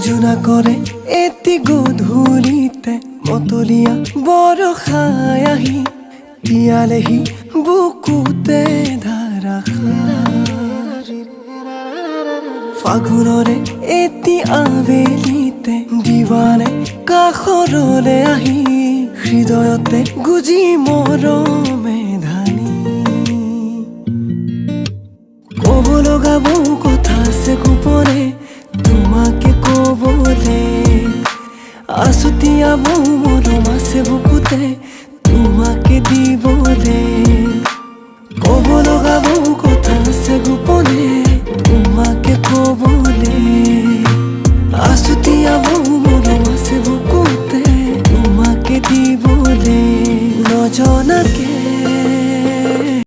জোনা কৰে এটি গধূলিতে মতলীয়া বৰষাই আহি তিয়ালেহি বুকুতে ধাৰাসাৰ। ফাগুনৰে এটি আবেলিতে দিৱানে কাষৰলে আহি হৃদয়তে গুজি মৰমে ধানি। ক'ব লগা বহু কথা আছে গোপনে তোমাকে কবলে, আছুতীয়া বহু মৰম আছে বুকুতে তোমাকে দিবলে। ক'ব লগা বহু কথা আছে গোপনে